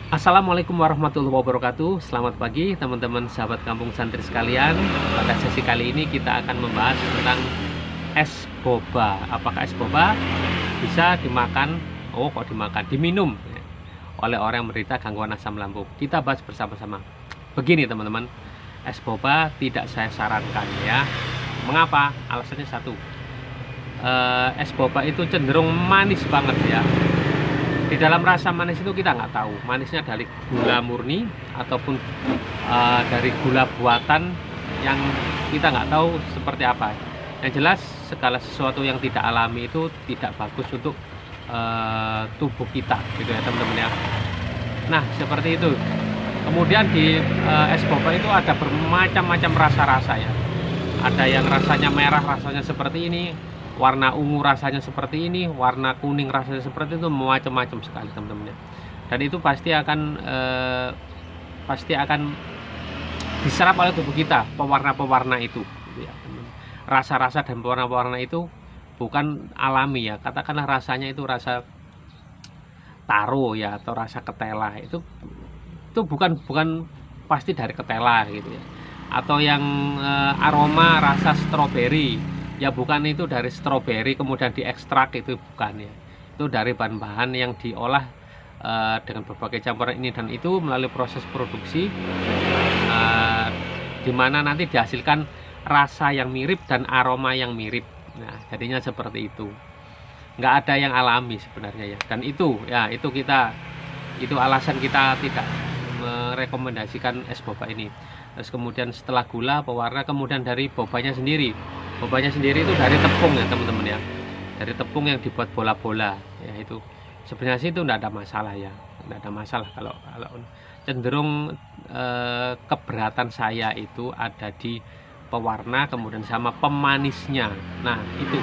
Assalamualaikum warahmatullahi wabarakatuh. Selamat pagi teman-teman sahabat kampung santri sekalian. Pada sesi kali ini kita akan membahas tentang es boba. Apakah es boba bisa dimakan? Oh, kok dimakan? Diminum oleh orang yang menderita gangguan asam lambung. Kita bahas bersama-sama. Begini teman-teman, es boba tidak saya sarankan ya. Mengapa? Alasannya satu, es boba itu cenderung manis banget ya. Di dalam rasa manis itu kita nggak tahu manisnya dari gula murni ataupun dari gula buatan yang kita nggak tahu seperti apa. Yang jelas segala sesuatu yang tidak alami itu tidak bagus untuk tubuh kita, gitu ya teman-teman ya. Nah seperti itu. Kemudian di es boba itu ada bermacam-macam rasa-rasa ya. Ada yang rasanya merah, rasanya seperti ini, warna ungu rasanya seperti ini, warna kuning rasanya seperti itu, macam-macam sekali teman-teman ya. Dan itu pasti akan diserap oleh tubuh kita pewarna-pewarna itu, gitu ya. Rasa-rasa dan pewarna-pewarna itu bukan alami ya, katakanlah rasanya itu rasa taro ya, atau rasa ketela, itu bukan pasti dari ketela gitu ya. Atau yang aroma rasa stroberi ya, bukan itu dari stroberi kemudian diekstrak, itu bukan ya. Itu dari bahan-bahan yang diolah dengan berbagai campuran ini dan itu melalui proses produksi, di mana nanti dihasilkan rasa yang mirip dan aroma yang mirip. Nah jadinya seperti itu, nggak ada yang alami sebenarnya ya. Dan itu alasan kita tidak merekomendasikan es boba ini. Terus kemudian setelah gula, pewarna, kemudian dari bobanya sendiri. Bobanya sendiri itu dari tepung ya teman-teman ya. Dari tepung yang dibuat bola-bola ya, itu sebenarnya sih itu tidak ada masalah ya. Tidak ada masalah kalau cenderung keberatan saya itu ada di pewarna kemudian sama pemanisnya. Nah itu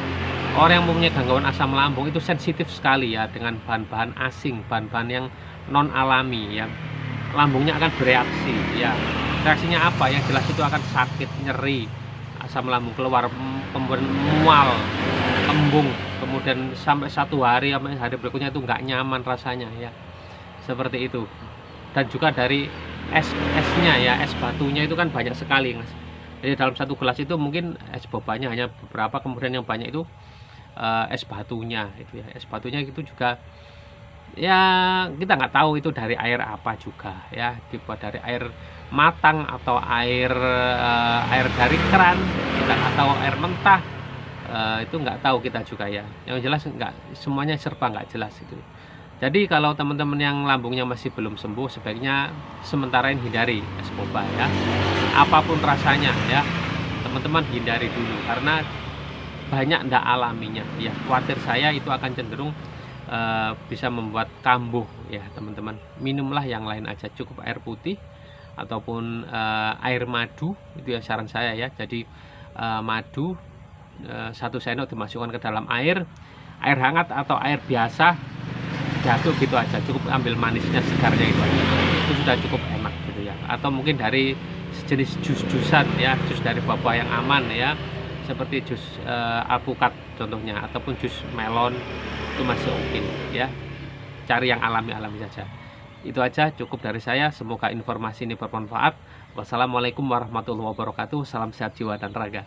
orang yang mempunyai gangguan asam lambung itu sensitif sekali ya dengan bahan-bahan asing, bahan-bahan yang non alami ya. Lambungnya akan bereaksi ya. Reaksinya apa? Yang jelas itu akan sakit, nyeri, asam lambung keluar, kemudian mual, kembung, kemudian sampai sampai hari berikutnya itu nggak nyaman rasanya ya, seperti itu. Dan juga dari esnya ya, es batunya itu kan banyak sekali mas. Jadi dalam satu gelas itu mungkin es bobanya hanya beberapa, kemudian yang banyak itu es batunya itu ya. Es batunya itu juga ya kita nggak tahu itu dari air apa juga ya, dibuat dari air matang atau air dari keran, kita nggak tahu air mentah, itu nggak tahu kita juga ya. Yang jelas nggak semuanya serba nggak jelas itu. Jadi kalau teman-teman yang lambungnya masih belum sembuh, sebaiknya sementara ini hindari es boba ya, apapun rasanya ya teman-teman hindari dulu karena banyak ndak alaminya ya. Khawatir saya itu akan cenderung bisa membuat kambuh ya teman-teman. Minumlah yang lain aja, cukup air putih ataupun air madu, itu ya saran saya ya. Jadi madu 1 sendok dimasukkan ke dalam air hangat atau air biasa, jatuh gitu aja, cukup ambil manisnya, segarnya itu aja, itu sudah cukup enak gitu ya. Atau mungkin dari sejenis jus-jusan ya, jus dari buah yang aman ya, seperti jus alpukat contohnya, ataupun jus melon, itu masih oke ya. Cari yang alami-alami saja. Itu aja, cukup dari saya. Semoga informasi ini bermanfaat. Wassalamualaikum warahmatullahi wabarakatuh. Salam sehat jiwa dan raga.